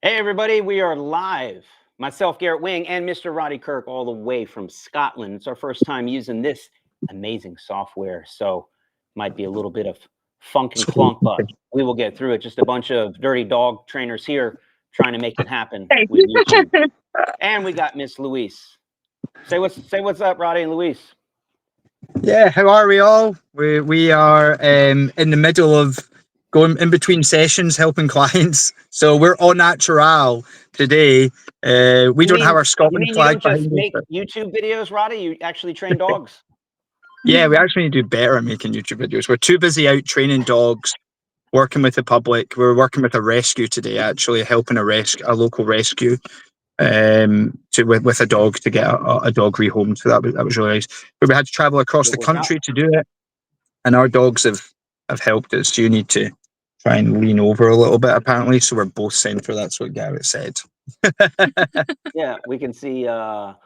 Hey, everybody, we are live. Myself, Garrett Wing, and Mr. Roddy Kirk, all the way from Scotland. It's our first time using this amazing software, so might be a little bit of funk and clunk, but we will get through it. Just a bunch of dirty dog trainers here trying to make it happen with YouTube. And we got Miss Louise. Say what's up, Roddy and Louise. Yeah, how are we all? We are in the middle of going in between sessions, helping clients. So we're au natural today. We don't have our You Scotland mean you flag don't just behind us. make YouTube videos, Roddy? You actually train dogs? Yeah, we actually need to do better at making YouTube videos. We're too busy out training dogs, working with the public. We're working with a rescue today, actually helping a local rescue with a dog to get a dog rehomed. So that was really nice. But we had to travel across It'll the work out. country to do it. And our dogs have helped us. You need to try and lean over a little bit, apparently. So we're both center. That's what Garrett said. Yeah, we can see about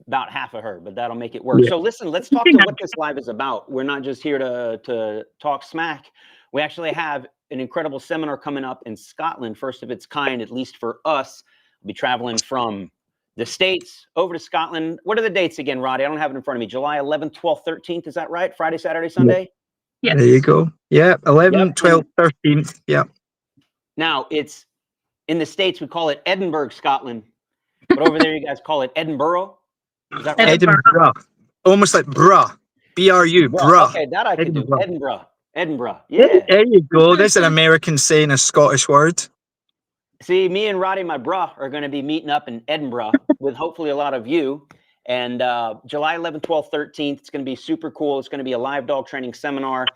half of her, but that'll make it work. Yeah. So listen, let's talk to what this live is about. We're not just here to talk smack. We actually have an incredible seminar coming up in Scotland, first of its kind, at least for us. We'll be traveling from the States over to Scotland. What are the dates again, Roddy? I don't have it in front of me. July 11th, 12th, 13th. Is that right? Friday, Saturday, Sunday? Yeah. There you go. Yeah. 11th, Yep. 12th, 13th. Yeah. Now, it's in the States, we call it Edinburgh, Scotland. But over there, you guys call it Edinburgh. Is that right? Edinburgh. Almost like bruh. BRU. Bruh. Okay, that I could do. Edinburgh. Edinburgh. Yeah. There you go. There's an American saying a Scottish word. See, me and Roddy, my bruh, are going to be meeting up in Edinburgh with hopefully a lot of you. And July 11th, 12th, 13th, it's going to be super cool. It's going to be a live dog training seminar.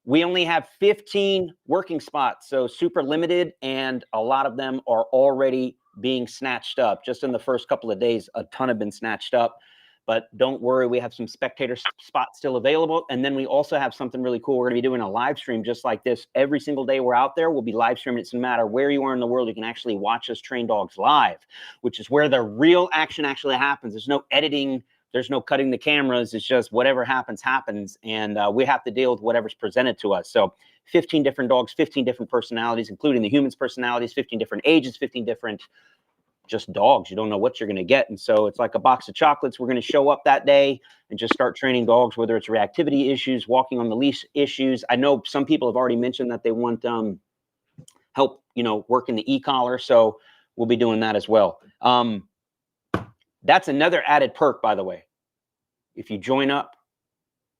We only have 15 working spots, so super limited, and a lot of them are already being snatched up. Just in the first couple of days, a ton have been snatched up. But don't worry, we have some spectator spots still available. And then we also have something really cool. We're going to be doing a live stream just like this. Every single day we're out there, we'll be live streaming. It doesn't matter where you are in the world, you can actually watch us train dogs live, which is where the real action actually happens. There's no editing. There's no cutting the cameras. It's just whatever happens, happens. And we have to deal with whatever's presented to us. So 15 different dogs, 15 different personalities, including the humans' personalities, 15 different ages, 15 different just dogs. You don't know what you're going to get. And so it's like a box of chocolates. We're going to show up that day and just start training dogs, whether it's reactivity issues, walking on the leash issues. I know some people have already mentioned that they want help, work in the e-collar. So we'll be doing that as well. That's another added perk, by the way. If you join up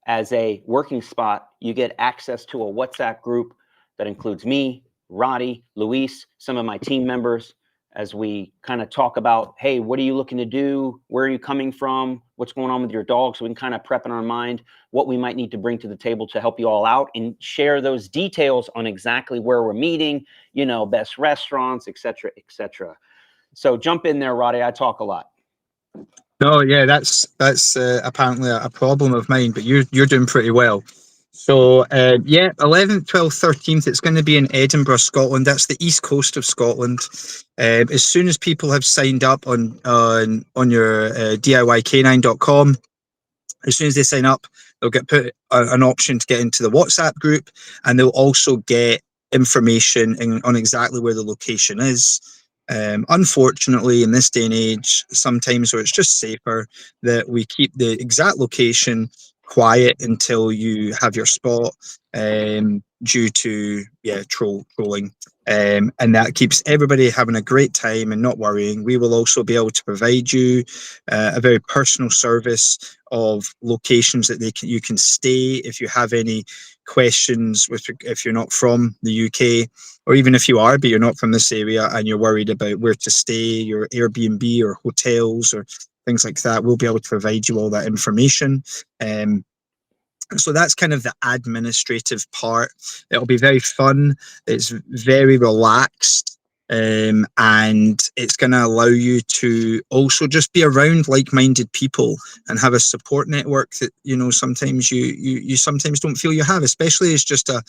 as a working spot, you get access to a WhatsApp group that includes me, Roddy, Luis, some of my team members, as we kind of talk about, hey, what are you looking to do? Where are you coming from? What's going on with your dog? So we can kind of prep in our mind what we might need to bring to the table to help you all out and share those details on exactly where we're meeting, best restaurants, et cetera, et cetera. So jump in there, Roddy. I talk a lot. No, yeah, that's apparently a problem of mine, but you're doing pretty well. So yeah, 11th, 12th, 13th, it's going to be in Edinburgh, Scotland. That's the east coast of Scotland. As soon as people have signed up on your DIYcanine.com, as soon as they sign up, they'll get put an option to get into the WhatsApp group, and they'll also get information on exactly where the location is. Unfortunately, in this day and age, sometimes where it's just safer that we keep the exact location quiet until you have your spot, due to trolling. And that keeps everybody having a great time and not worrying. We will also be able to provide you a very personal service of locations that you can stay if you have any questions if you're not from the UK, or even if you are but you're not from this area and you're worried about where to stay, your Airbnb or hotels or things like that. We'll be able to provide you all that information. So that's kind of the administrative part. It'll be very fun. It's very relaxed. And it's going to allow you to also just be around like-minded people and have a support network that sometimes you sometimes don't feel you have, especially as just a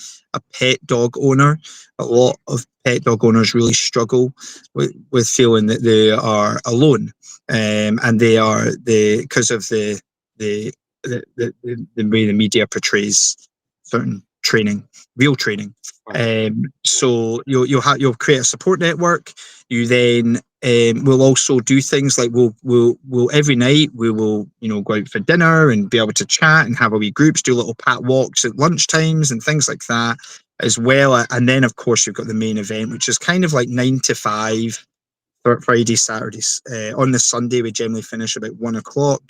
pet dog owner. A lot of pet dog owners really struggle with feeling that they are alone, and they are because of the way the media portrays certain training, real training. Right. So you'll create a support network. You then we'll also do things like we'll every night we will go out for dinner and be able to chat and have a wee groups, do little pat walks at lunch times and things like that as well. And then of course you've got the main event, which is kind of like 9 to 5 for Friday, Saturdays. On the Sunday we generally finish about 1 o'clock.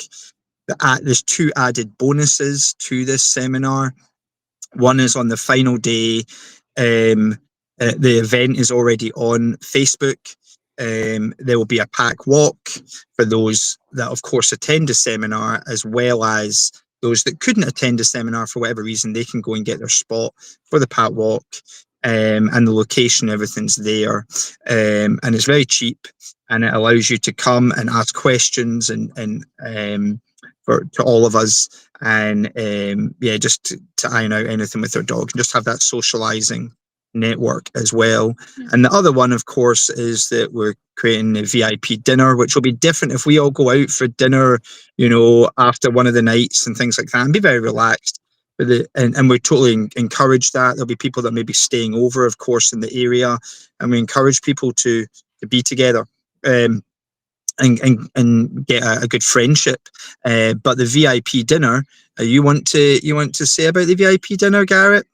There's 2 added bonuses to this seminar. One is on the final day. The event is already on Facebook. There will be a pack walk for those that, of course, attend the seminar, as well as those that couldn't attend the seminar for whatever reason. They can go and get their spot for the pack walk, and the location, everything's there, and it's very cheap, and it allows you to come and ask questions and to all of us, and just to iron out anything with their dog and just have that socializing network as well. And the other one, of course, is that we're creating a VIP dinner, which will be different if we all go out for dinner, after one of the nights and things like that, and be very relaxed. And we totally encourage that. There'll be people that may be staying over, of course, in the area, and we encourage people to be together. And get a good friendship, but the VIP dinner. You want to say about the VIP dinner, Garrett?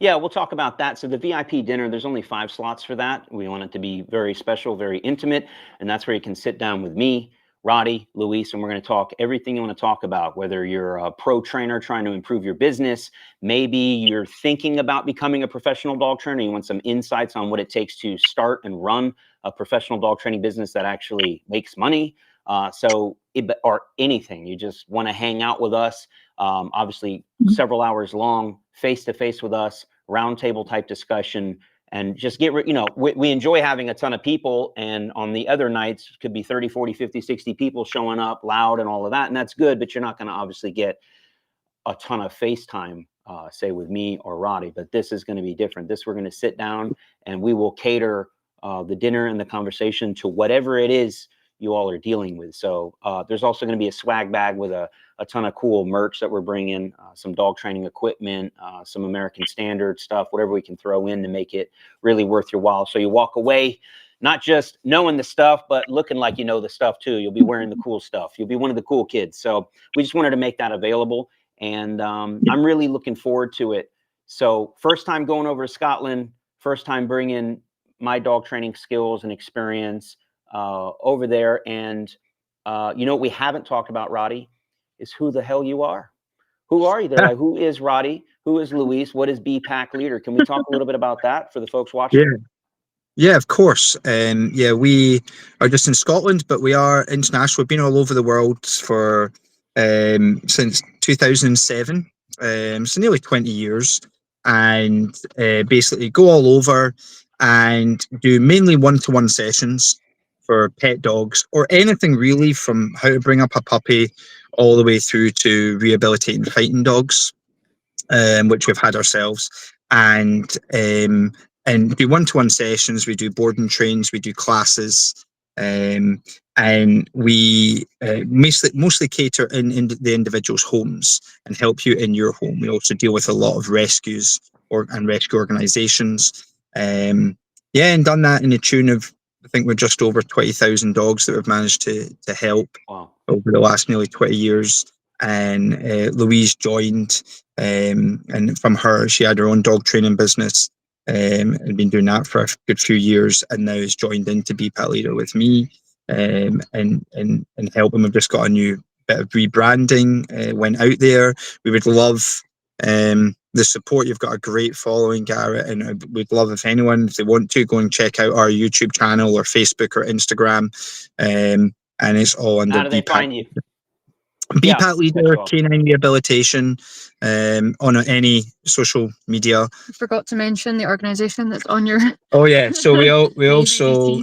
Yeah, we'll talk about that. So the VIP dinner, there's only 5 slots for that. We want it to be very special, very intimate, and that's where you can sit down with me, Roddy, Luis, and we're going to talk everything you want to talk about, whether you're a pro trainer trying to improve your business, maybe you're thinking about becoming a professional dog trainer, you want some insights on what it takes to start and run a professional dog training business that actually makes money, or anything. You just want to hang out with us, obviously several hours long, face-to-face with us, roundtable type discussion, and just we enjoy having a ton of people, and on the other nights could be 30, 40, 50, 60 people showing up loud and all of that, and that's good, but you're not going to obviously get a ton of FaceTime, say with me or Roddy, but this is going to be different. We're going to sit down and we will cater the dinner and the conversation to whatever it is you all are dealing with. So there's also going to be a swag bag with a ton of cool merch that we're bringing, some dog training equipment, some American Standard stuff, whatever we can throw in to make it really worth your while. So you walk away not just knowing the stuff, but looking like you know the stuff too. You'll be wearing the cool stuff. You'll be one of the cool kids. So we just wanted to make that available, and I'm really looking forward to it. So first time going over to Scotland, first time bringing my dog training skills and experience over there. And what we haven't talked about, Roddy, is who the hell you are. Who are you? They're like, who is Roddy? Who is Luis? What is BPAC Leader? Can we talk a little bit about that for the folks watching? Yeah, of course. We are just in Scotland, but we are international. We've been all over the world for since 2007, so nearly 20 years, and basically go all over and do mainly one-to-one sessions for pet dogs, or anything really, from how to bring up a puppy all the way through to rehabilitating fighting dogs, which we've had ourselves, and do one-to-one sessions. We do board and trains, we do classes, and we mostly cater in the individual's homes and help you in your home. We also deal with a lot of rescues and rescue organisations. And done that in the tune of, I think we're just over 20,000 dogs that we've managed to help. Wow. Over the last nearly 20 years. And Louise joined, and from her, she had her own dog training business, and been doing that for a good few years, and now has joined in to be pet leader with me, and helping. We've just got a new bit of rebranding, went out there. We would love the support. You've got a great following, Garrett, and we'd love if anyone, if they want to, go and check out our YouTube channel or Facebook or Instagram, and it's all under How do they find you? BPAT Leader, Canine Rehabilitation, on any social media. I forgot to mention the organisation that's on your. Oh yeah, so we also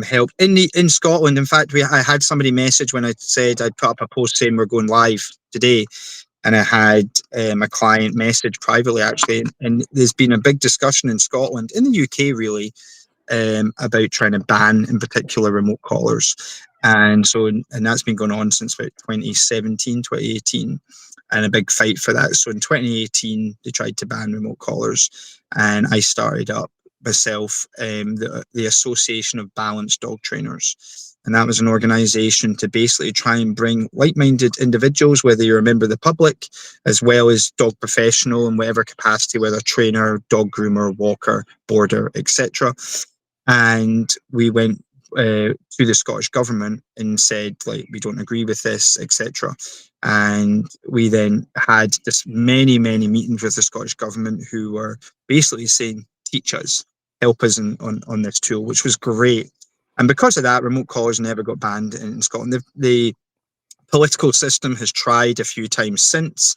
help in Scotland. In fact, I had somebody message when I said I'd put up a post saying we're going live today, and I had a client message privately, actually, and there's been a big discussion in Scotland, in the UK really, about trying to ban, in particular, remote callers. And that's been going on since about 2017, 2018. and a big fight for that. So in 2018, they tried to ban remote collars, and I started up myself the Association of Balanced Dog Trainers. And that was an organization to basically try and bring like-minded individuals, whether you're a member of the public, as well as dog professional in whatever capacity, whether trainer, dog groomer, walker, boarder, etc. And we went to the Scottish government and said, like, we don't agree with this, etc. And we then had this many meetings with the Scottish government, who were basically saying, teach us, help us on this tool, which was great. And because of that, remote collars never got banned in Scotland. The political system has tried a few times since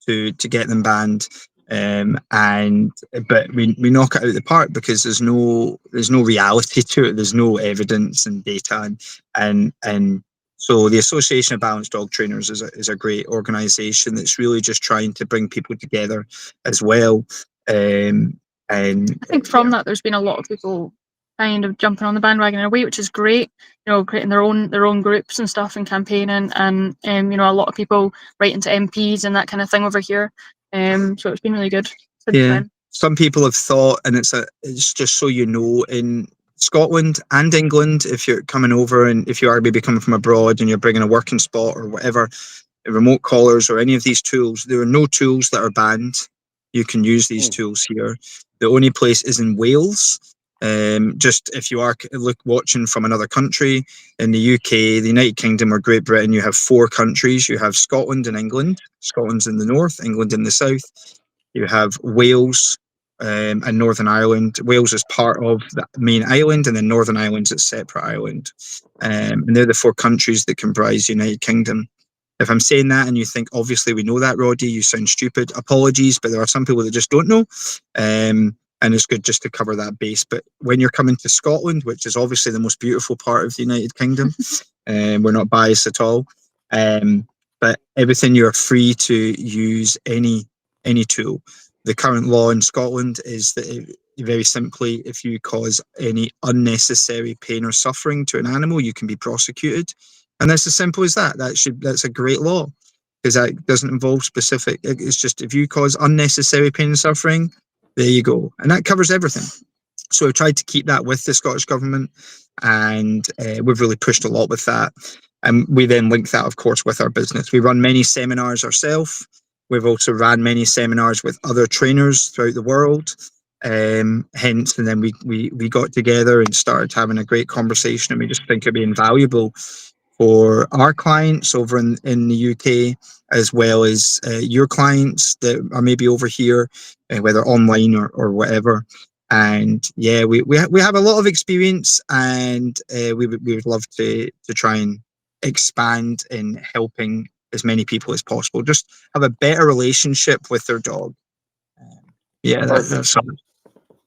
to get them banned, but we knock it out of the park because there's no reality to it. There's no evidence and data, and so the Association of Balanced Dog Trainers is a great organisation that's really just trying to bring people together as well. And I think from that, there's been a lot of people kind of jumping on the bandwagon in a way, which is great. You know, creating their own groups and stuff and campaigning, and you know, a lot of people writing to MPs and that kind of thing over here. So it's been really good. Yeah, some people have thought, and it's just so you know, in Scotland and England, if you're coming over and if you are maybe coming from abroad and you're bringing a working spot or whatever, remote collars or any of these tools, there are no tools that are banned. You can use these tools here. The only place is in Wales. Just if you are watching from another country, in the UK, the United Kingdom or Great Britain, you have 4 countries. You have Scotland and England. Scotland's in the north, England in the south. You have Wales and Northern Ireland. Wales is part of the main island, and then Northern Ireland's a separate island. And they're the 4 countries that comprise the United Kingdom. If I'm saying that and you think, obviously we know that, Roddy, you sound stupid, apologies, but there are some people that just don't know. And it's good just to cover that base. But when you're coming to Scotland, which is obviously the most beautiful part of the United Kingdom, we're not biased at all. But everything, you're free to use any tool. The current law in Scotland is that very simply, if you cause any unnecessary pain or suffering to an animal, you can be prosecuted. And that's as simple as that. That's a great law, because that doesn't involve specific. It's just, if you cause unnecessary pain and suffering, there you go. And that covers everything. So we've tried to keep that with the Scottish government, and we've really pushed a lot with that. And we then link that, of course, with our business. We run many seminars ourselves. We've also ran many seminars with other trainers throughout the world. Hence, and then we got together and started having a great conversation, and we just think it'd be invaluable for our clients over in the UK, as well as your clients that are maybe over here, whether online or whatever. And yeah, we have a lot of experience, and we would love to try and expand in helping as many people as possible. Just have a better relationship with their dog. Yeah, that's something.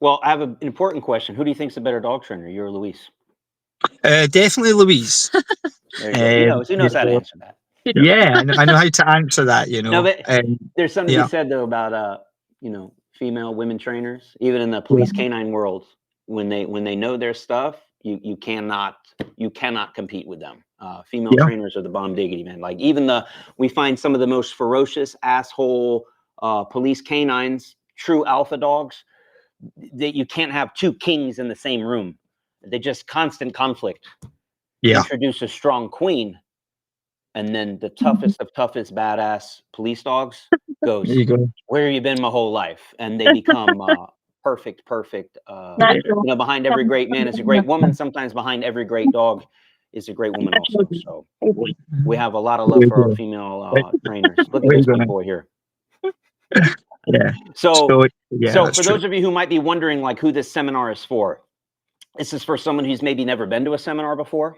Well, I have an important question. Who do you think's a better dog trainer, you or Louise? Definitely Louise. There you go. He knows how to answer that. Yeah, I know how to answer that, you know. No, but there's something to be said, though, about female women trainers, even in the police canine world, when they know their stuff, you cannot compete with them. Female trainers are the bomb diggity, man. Like, we find some of the most ferocious asshole police canines, true alpha dogs, that you can't have 2 kings in the same room. They just constant conflict. Introduce a strong queen, and then the toughest of toughest badass police dogs goes, where have you been my whole life? And they become perfect. Behind every great man is a great woman. Sometimes behind every great dog is a great woman also. So we have a lot of love for our female trainers. Look at this big boy here. Yeah. So for those of you who might be wondering, like, who this seminar is for, this is for someone who's maybe never been to a seminar before.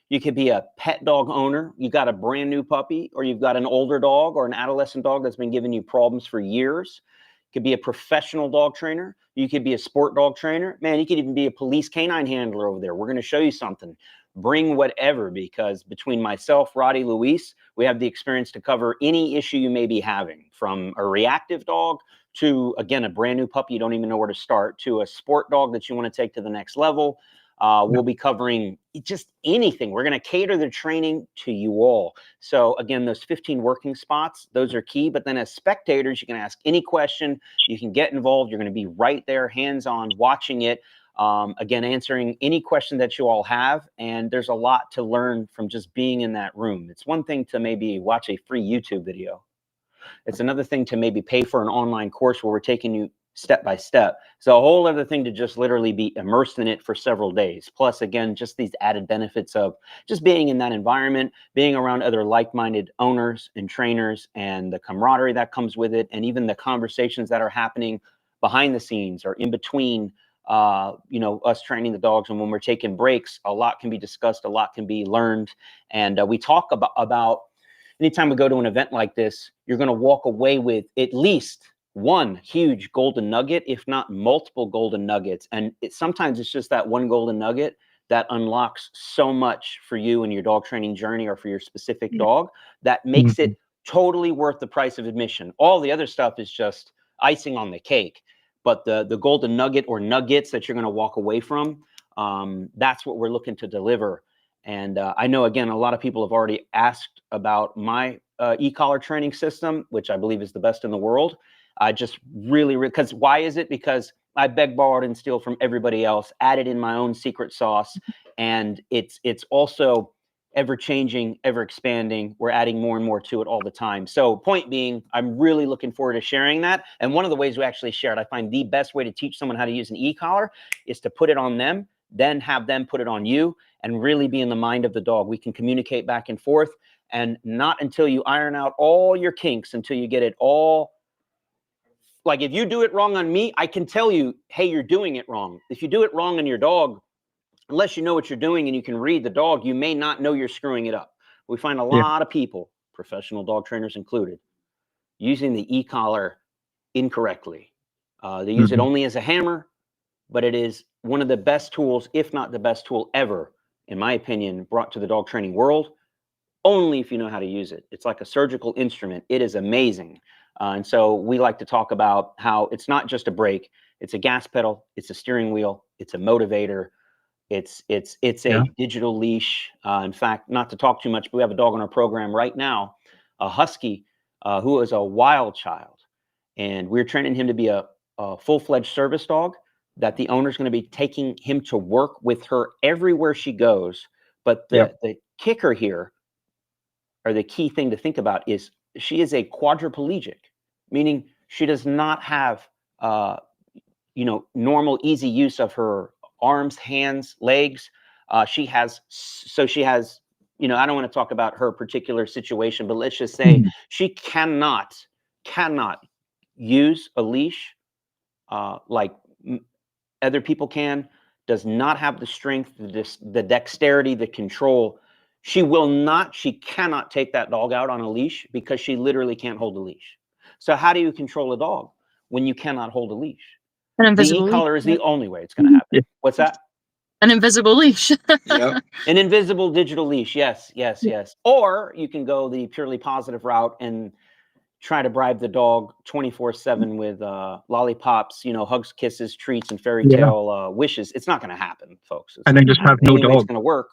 You could be a pet dog owner. You got a brand new puppy, or you've got an older dog or an adolescent dog that's been giving you problems for years. You could be a professional dog trainer. You could be a sport dog trainer. Man, you could even be a police canine handler over there. We're going to show you something. Bring whatever, because between myself, Roddy, Luis, we have the experience to cover any issue you may be having, from a reactive dog to, again, a brand new puppy you don't even know where to start, to a sport dog that you want to take to the next level. We'll be covering just anything. We're going to cater the training to you all. So again, those 15 working spots, those are key. But then as spectators, you can ask any question. You can get involved. You're going to be right there, hands-on, watching it. Again, answering any question that you all have. And there's a lot to learn from just being in that room. It's one thing to maybe watch a free YouTube video. It's another thing to maybe pay for an online course where we're taking you step by step. So a whole other thing to just literally be immersed in it for several days. Plus, again, just these added benefits of just being in that environment, being around other like-minded owners and trainers, and the camaraderie that comes with it, and even the conversations that are happening behind the scenes or in between, you know, us training the dogs. And when we're taking breaks, a lot can be discussed, a lot can be learned. And we talk about anytime we go to an event like this, you're going to walk away with at least one huge golden nugget, if not multiple golden nuggets. And sometimes it's just that one golden nugget that unlocks so much for you and your dog training journey, or for your specific dog, that makes it totally worth the price of admission. All the other stuff is just icing on the cake. But the golden nugget or nuggets that you're going to walk away from, that's what we're looking to deliver. And I know, again, a lot of people have already asked about my e-collar training system, which I believe is the best in the world. I just really, because why is it? Because I beg, borrowed, and steal from everybody else, added in my own secret sauce. And it's also ever changing, ever expanding. We're adding more and more to it all the time. So point being, I'm really looking forward to sharing that. And one of the ways we actually share it, I find the best way to teach someone how to use an e-collar is to put it on them, then have them put it on you, and really be in the mind of the dog. We can communicate back and forth, and not until you iron out all your kinks, until you get it all. Like, if you do it wrong on me, I can tell you, hey, you're doing it wrong. If you do it wrong on your dog, unless you know what you're doing and you can read the dog, you may not know you're screwing it up. We find a lot of people, professional dog trainers included, using the e-collar incorrectly. They use it only as a hammer, but it is one of the best tools, if not the best tool ever, in my opinion, brought to the dog training world, only if you know how to use it. It's like a surgical instrument. It is amazing. And so we like to talk about how it's not just a brake, it's a gas pedal, it's a steering wheel, it's a motivator, it's a digital leash. In fact, not to talk too much, but we have a dog on our program right now, a husky, who is a wild child. And we're training him to be a full-fledged service dog, that the owner's going to be taking him to work with her everywhere she goes. But the kicker here, or the key thing to think about, is she is a quadriplegic, meaning she does not have, you know, normal, easy use of her arms, hands, legs. She has, you know, I don't want to talk about her particular situation, but let's just say she cannot use a leash like other people can, does not have the strength, the dexterity, the control. She cannot take that dog out on a leash, because she literally can't hold a leash. So how do you control a dog when you cannot hold a leash? An The invisible e-collar leash. is the only way it's going to happen. What's that? An invisible leash. Yep. An invisible digital leash. Yes. Or you can go the purely positive route and try to bribe the dog 24/7 with lollipops, you know, hugs, kisses, treats, and fairy tale wishes. It's not going to happen, folks. And then just have The no only way it's dog. going to work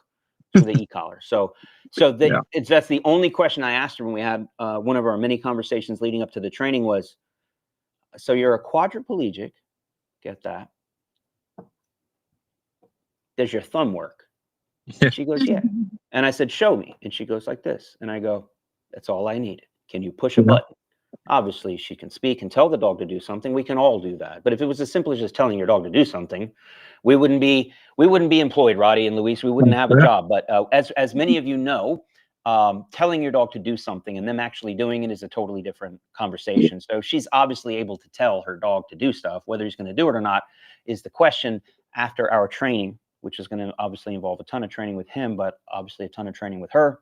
is with the e-collar. So that's the only question I asked her when we had one of our many conversations leading up to the training was, so you're a quadriplegic, get that? Does your thumb work? And she goes, yeah. And I said, show me. And she goes like this. And I go, that's all I needed. Can you push a button? Obviously, she can speak and tell the dog to do something. We can all do that. But if it was as simple as just telling your dog to do something, we wouldn't be employed, Roddy and Luis. We wouldn't have a job. But as many of you know, telling your dog to do something and them actually doing it is a totally different conversation. So she's obviously able to tell her dog to do stuff. Whether he's going to do it or not is the question after our training, which is going to obviously involve a ton of training with him, but obviously a ton of training with her.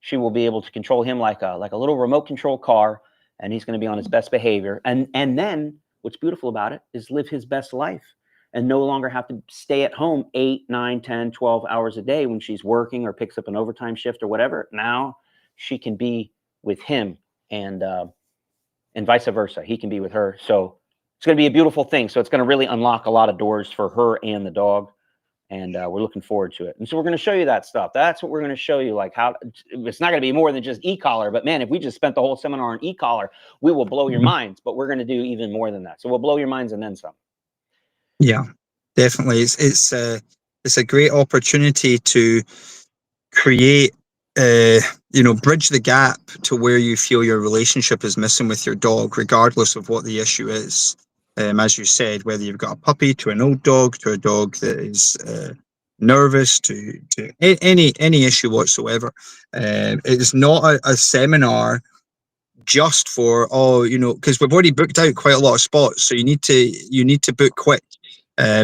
She will be able to control him like a little remote control car, and he's going to be on his best behavior. And then what's beautiful about it is live his best life and no longer have to stay at home 8, 9, 10, 12 hours a day when she's working or picks up an overtime shift or whatever. Now she can be with him, and vice versa. He can be with her. So it's going to be a beautiful thing. So it's going to really unlock a lot of doors for her and the dog. And we're looking forward to it. And so we're going to show you that stuff. That's what we're going to show you, like how it's not going to be more than just e-collar, but man, if we just spent the whole seminar on e-collar, we will blow your minds, but we're going to do even more than that. So we'll blow your minds and then some. Yeah, definitely. It's a great opportunity to create, bridge the gap to where you feel your relationship is missing with your dog, regardless of what the issue is. As you said, whether you've got a puppy to an old dog to a dog that is nervous to any issue whatsoever. It's not a seminar just for because we've already booked out quite a lot of spots, so you need to book quick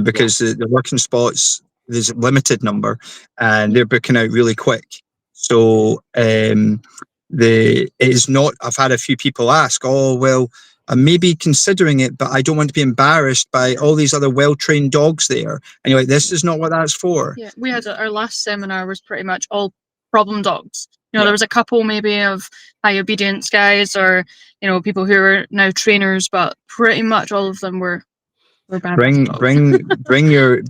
because the working spots, there's a limited number and they're booking out really quick. So it is not. I've had a few people ask, "Oh well, I'm maybe considering it, but I don't want to be embarrassed by all these other well-trained dogs there." And you're like, "This is not what that's for." Yeah, we had our last seminar was pretty much all problem dogs. There was a couple maybe of high obedience guys or people who are now trainers, but pretty much all of them were bad dogs. Bring your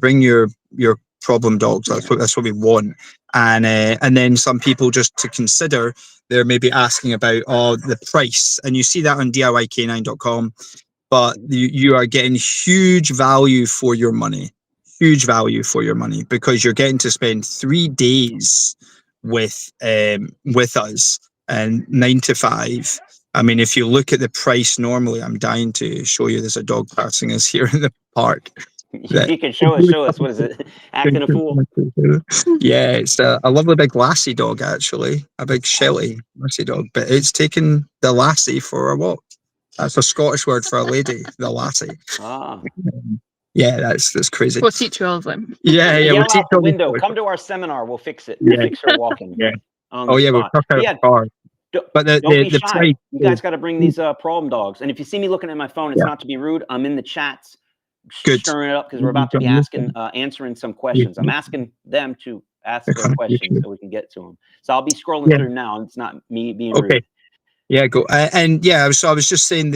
problem dogs. That's what we want. And then some people just to consider, they're maybe asking about the price, and you see that on DIYcanine.com. But you are getting huge value for your money, because you're getting to spend 3 days with us and 9 to 5. I mean, if you look at the price normally, I'm dying to show you. There's a dog passing us here in the park. You can show us. What is it? Acting a fool? Yeah, it's a lovely big lassie dog, actually. A big Shelly lassie dog. But it's taken the lassie for a walk. That's a Scottish word for a lady, the lassie. Yeah, that's crazy. We'll teach you all of them. Yeah. Yell We'll teach out the window. Come to our seminar. We'll fix it. We'll fix her walking. Yeah. We'll park out the car. But don't be shy. price. You guys got to bring these problem dogs. And if you see me looking at my phone, it's not to be rude. I'm in the chats, stirring it up because we're about to be answering some questions. I'm asking them to ask their questions so we can get to them. So I'll be scrolling through now. It's not me being rude. Yeah, go. So I was just saying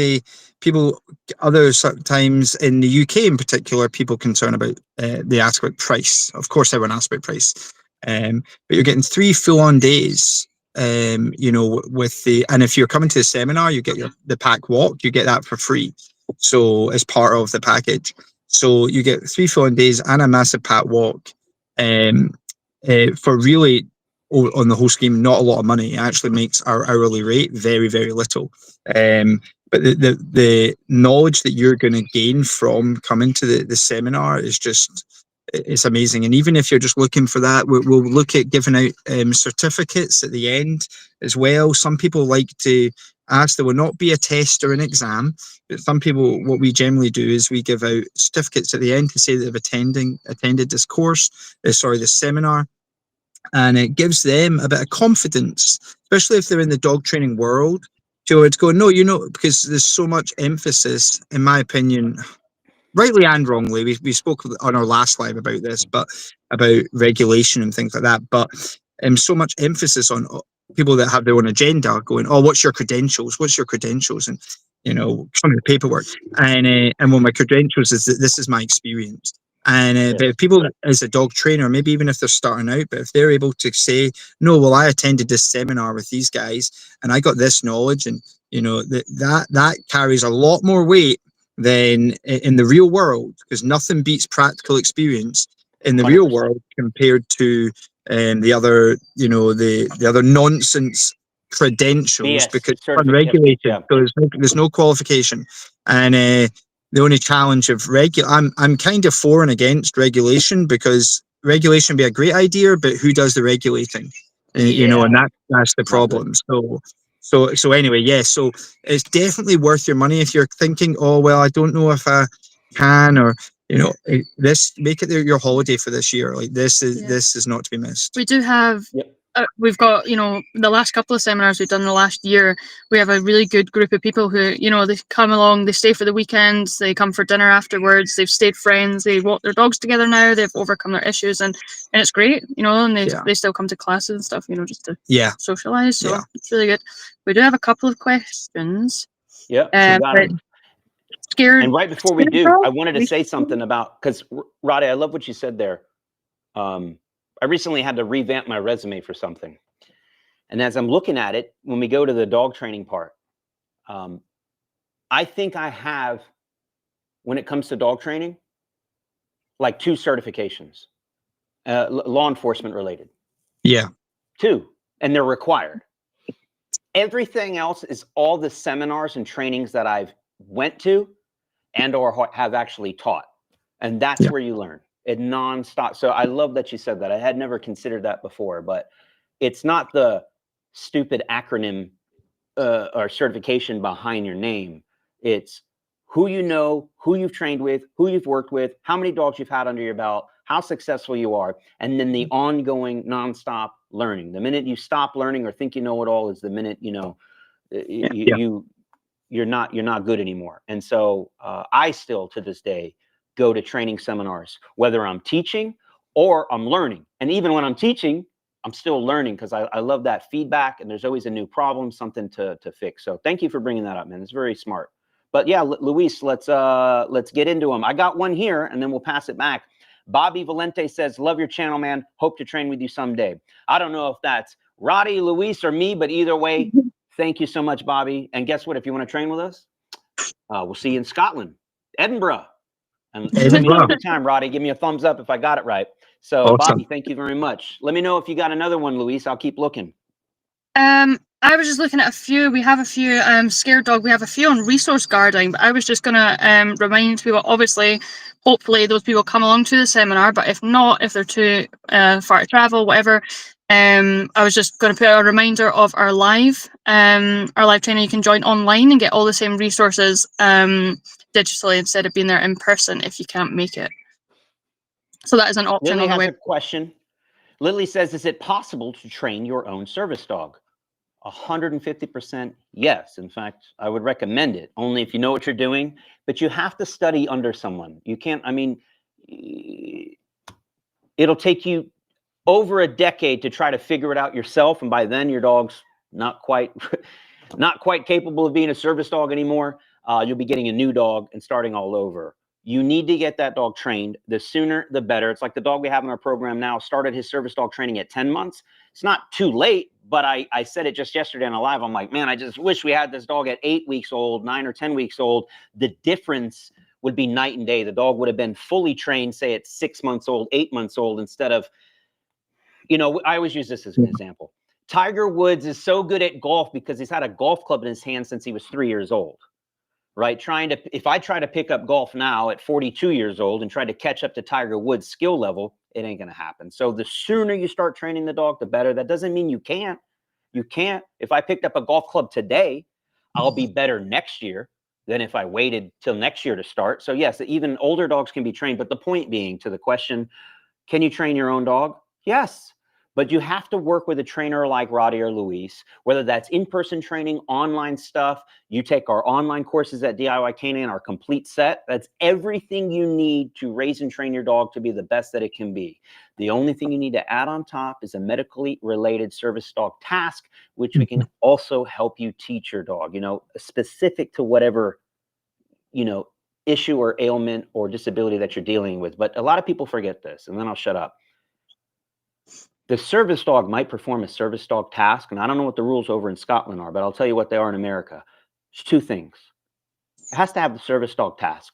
other times in the UK in particular, people concern about they ask about price. Of course, everyone asks about price. But you're getting 3 full-on days. And if you're coming to the seminar, you get the pack walk. You get that for free. So as part of the package, so you get 3 full-on days and a massive pack walk. For really, on the whole scheme, not a lot of money. It actually makes our hourly rate very, very little. But the knowledge that you're going to gain from coming to the seminar is it's amazing. And even if you're just looking for that, we'll look at giving out certificates at the end as well. Some people like to ask, there will not be a test or an exam, but some people, what we generally do is we give out certificates at the end to say that they've attended this this seminar. And it gives them a bit of confidence, especially if they're in the dog training world, to go, no, because there's so much emphasis, in my opinion, rightly and wrongly. We spoke on our last live about this, but about regulation and things like that. But so much emphasis on people that have their own agenda going, oh, what's your credentials? What's your credentials? And, some of the paperwork. And one of my credentials is that this is my experience. And but if people, as a dog trainer, maybe even if they're starting out, but if they're able to say, no, well, I attended this seminar with these guys and I got this knowledge, and that carries a lot more weight than in the real world, because nothing beats practical experience in the 100%. Real world compared to the other, the other nonsense credentials, because it's unregulated. So there's no qualification. And the only challenge of I'm kind of for and against regulation, because regulation would be a great idea, but who does the regulating? And that's the problem. So anyway, so it's definitely worth your money if you're thinking, oh well, I don't know if I can, or make it your holiday for this year. Like this is not to be missed. We do have. We've got, the last couple of seminars we've done the last year, we have a really good group of people who, they come along, they stay for the weekends, they come for dinner afterwards, they've stayed friends, they walk their dogs together now, they've overcome their issues, and it's great, and they still come to classes and stuff, just to socialize. So it's really good. We do have a couple of questions. Scared. And right before we do, I wanted to say something about, because Roddy, I love what you said there. I recently had to revamp my resume for something. And as I'm looking at it, when we go to the dog training part, I think I have, when it comes to dog training, like 2 certifications, law enforcement related. Yeah. 2, and they're required. Everything else is all the seminars and trainings that I've went to and or have actually taught. And that's Yeah. where you learn it nonstop. So I love that you said that. I had never considered that before, but it's not the stupid acronym or certification behind your name. It's who you know, who you've trained with, who you've worked with, how many dogs you've had under your belt, how successful you are, and then the ongoing nonstop learning. The minute you stop learning or think you know it all is the minute, you know, you're not good anymore. And so I still to this day go to training seminars, whether I'm teaching or I'm learning. And even when I'm teaching, I'm still learning because I love that feedback, and there's always a new problem, something to fix. So thank you for bringing that up, man. It's very smart. But yeah, Luis, let's get into them. I got one here, and then we'll pass it back. Bobby Valente says, "Love your channel, man. Hope to train with you someday." I don't know if that's Roddy, Luis, or me, but either way, thank you so much, Bobby. And guess what? If you want to train with us, we'll see you in Scotland, Edinburgh. And let me know every time, Roddy. Give me a thumbs up if I got it right. So, Awesome. Bobby, thank you very much. Let me know if you got another one, Luis. I'll keep looking. I was just looking at a few. We have a few scared dog. We have a few on resource guarding, but I was just gonna remind people. Obviously, hopefully those people come along to the seminar. But if not, if they're too far to travel, whatever, I was just going to put a reminder of our live training. You can join online and get all the same resources digitally instead of being there in person if you can't make it. So that is an option. Lily on the has way. a question. Lily says, "Is it possible to train your own service dog?" 150% yes. In fact, I would recommend it only if you know what you're doing, but you have to study under someone. You can't, I mean, it'll take you over a decade to try to figure it out yourself. And by then your dog's not quite capable of being a service dog anymore. You'll be getting a new dog and starting all over. You need to get that dog trained. The sooner, the better. It's like the dog we have in our program now started his service dog training at 10 months. It's not too late, but I said it just yesterday on a live. I'm like, man, I just wish we had this dog at 8 weeks old, 9 or 10 weeks old. The difference would be night and day. The dog would have been fully trained, say at 6 months old, 8 months old, instead of, you know, I always use this as an example. Tiger Woods is so good at golf because he's had a golf club in his hand since he was 3 years old. Right? If I try to pick up golf now at 42 years old and try to catch up to Tiger Woods' skill level, it ain't going to happen. So the sooner you start training the dog, the better. That doesn't mean you can't. You can't. If I picked up a golf club today, I'll be better next year than if I waited till next year to start. So yes, even older dogs can be trained. But the point being, to the question, can you train your own dog? Yes. But you have to work with a trainer like Roddy or Luis, whether that's in-person training, online stuff. You take our online courses at DIY Canine, our complete set. That's everything you need to raise and train your dog to be the best that it can be. The only thing you need to add on top is a medically related service dog task, which we can also help you teach your dog, you know, specific to whatever, you know, issue or ailment or disability that you're dealing with. But a lot of people forget this, and then I'll shut up. The service dog might perform a service dog task, and I don't know what the rules over in Scotland are, but I'll tell you what they are in America. There's 2 things. It has to have the service dog task,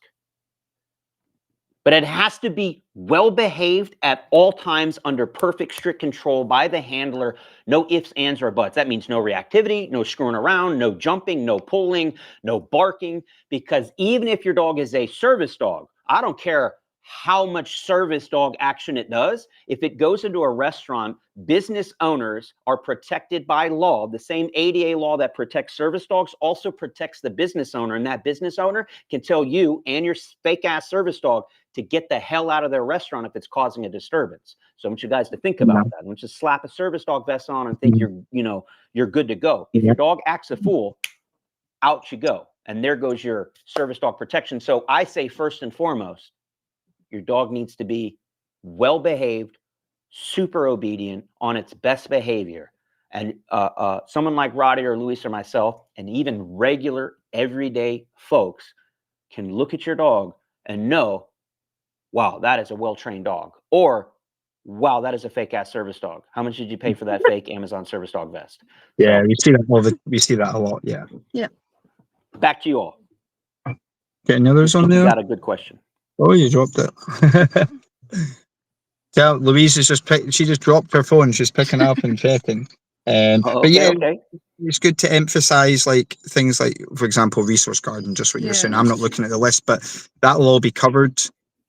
but it has to be well behaved at all times under perfect strict control by the handler. No ifs, ands, or buts. That means no reactivity, no screwing around, no jumping, no pulling, no barking, because even if your dog is a service dog, I don't care how much service dog action it does. If it goes into a restaurant, business owners are protected by law. The same ADA law that protects service dogs also protects the business owner, and that business owner can tell you and your fake ass service dog to get the hell out of their restaurant if it's causing a disturbance. So I want you guys to think about that. I want you to slap a service dog vest on and think you're good to go. If your dog acts a fool, out you go. And there goes your service dog protection. So I say first and foremost, your dog needs to be well behaved, super obedient, on its best behavior. And someone like Roddy or Luis or myself, and even regular everyday folks, can look at your dog and know, wow, that is a well-trained dog. Or wow, that is a fake ass service dog. How much did you pay for that fake Amazon service dog vest? Yeah, So, we see that a lot. Yeah. back to you all. Get any others on You there? got a good question. Oh, you dropped it. Tell Louise is she just dropped her phone. She's picking it up and checking. But yeah, Okay. it's good to emphasize like things like, for example, resource garden. Just what you're saying. I'm not looking at the list, but that'll all be covered.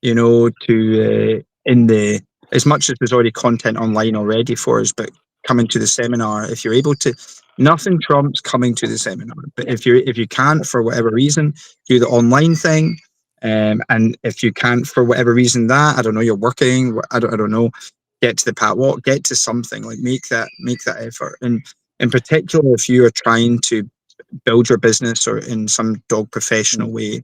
You know, in the as much as there's already content online already for us, but coming to the seminar, if you're able to, nothing trumps coming to the seminar. But if you can't for whatever reason, do the online thing. And if you can't for whatever reason, I don't know, you're working, I don't know, get to the pat walk, get to something, like make that effort. And in particular, if you are trying to build your business or in some dog professional way,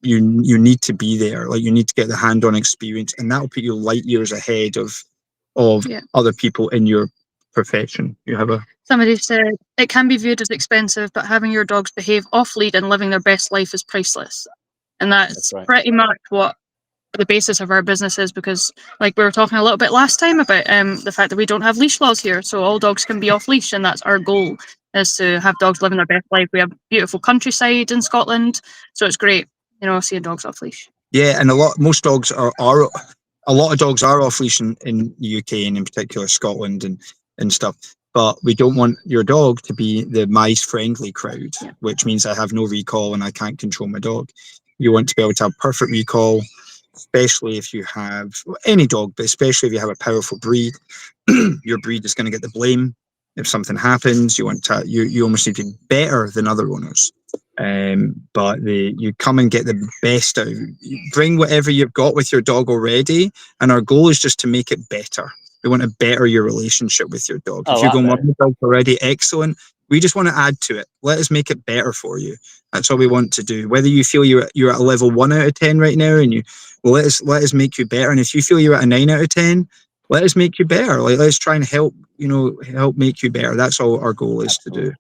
you need to be there. Like you need to get the hand-on experience, and that'll put you light years ahead of other people in your profession. You have Somebody said it can be viewed as expensive, but having your dogs behave off lead and living their best life is priceless. And that's right. pretty much what the basis of our business is, because like we were talking a little bit last time about the fact that we don't have leash laws here, so all dogs can be off leash, and that's our goal, is to have dogs living their best life. We have beautiful countryside in Scotland, so it's great, you know, seeing dogs off leash. Yeah, and a lot of dogs are off leash in the UK and in particular Scotland and stuff. But we don't want your dog to be the mice friendly crowd, which means I have no recall and I can't control my dog. You want to be able to have perfect recall, especially if you have any dog, but especially if you have a powerful breed. Your breed is going to get the blame if something happens. You almost need to be better than other owners. But you come and get the best out. Bring whatever you've got with your dog already, and our goal is just to make it better. We want to better your relationship with your dog. If you're going, well, my dog's already excellent, we just want to add to it. Let us make it better for you. That's all we want to do. Whether you feel you're at a level 1 out of 10 right now, and let us make you better. And if you feel you're at a 9 out of 10, let us make you better. Like, let's try and help make you better. That's all our goal is to do.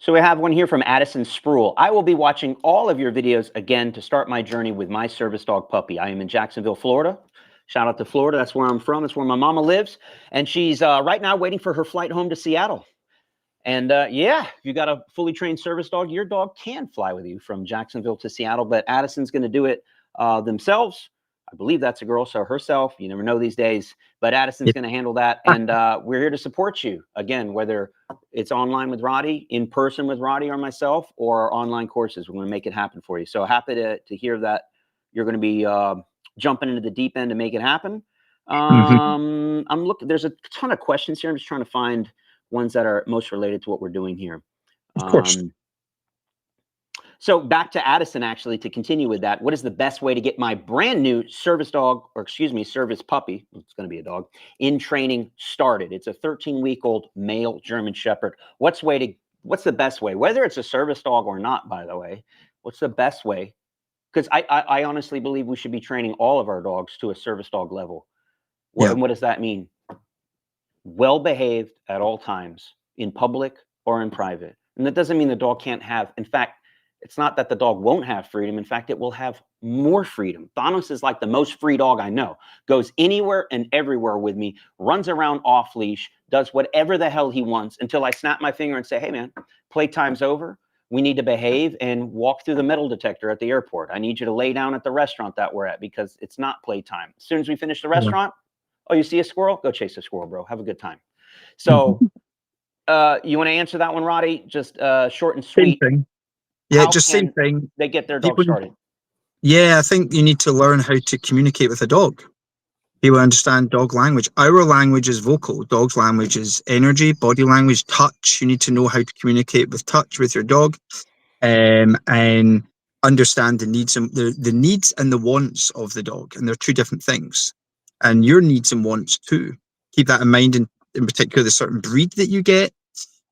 So we have one here from Addison Spruill. I will be watching all of your videos again to start my journey with my service dog puppy. I am in Jacksonville, Florida. Shout out to Florida. That's where I'm from. That's where my mama lives. And she's right now waiting for her flight home to Seattle. And yeah, if you got a fully trained service dog, your dog can fly with you from Jacksonville to Seattle. But Addison's going to do it themselves. I believe that's a girl, so herself. You never know these days. But Addison's going to handle that. And we're here to support you. Again, whether it's online with Roddy, in person with Roddy or myself, or our online courses, we're going to make it happen for you. So happy to hear that you're going to be jumping into the deep end to make it happen. I'm looking. There's a ton of questions here. I'm just trying to find ones that are most related to what we're doing here. Of course. So back to Addison, actually, to continue with that. What is the best way to get my brand new service dog, or excuse me, service puppy, it's going to be a dog, in training started? It's a 13-week-old male German Shepherd. What's the best way? Whether it's a service dog or not, by the way, what's the best way? Because I honestly believe we should be training all of our dogs to a service dog level. And what does that mean? Well-behaved at all times, in public or in private. And that doesn't mean the dog can't have, in fact, it's not that the dog won't have freedom. In fact, it will have more freedom. Thanos is like the most free dog I know. Goes anywhere and everywhere with me, runs around off leash, does whatever the hell he wants until I snap my finger and say, hey man, playtime's over. We need to behave and walk through the metal detector at the airport. I need you to lay down at the restaurant that we're at because it's not playtime. As soon as we finish the restaurant, oh, you see a squirrel? Go chase a squirrel, bro. Have a good time. So you want to answer that one, Roddy? Just short and sweet. Same thing. Yeah, just same thing. They get their dog started. Yeah, I think you need to learn how to communicate with a dog. People understand dog language. Our language is vocal. Dog's language is energy, body language, touch. You need to know how to communicate with touch with your dog, and understand the needs and the needs and the wants of the dog. And they're two different things. And your needs and wants too. Keep that in mind. In particular, the certain breed that you get,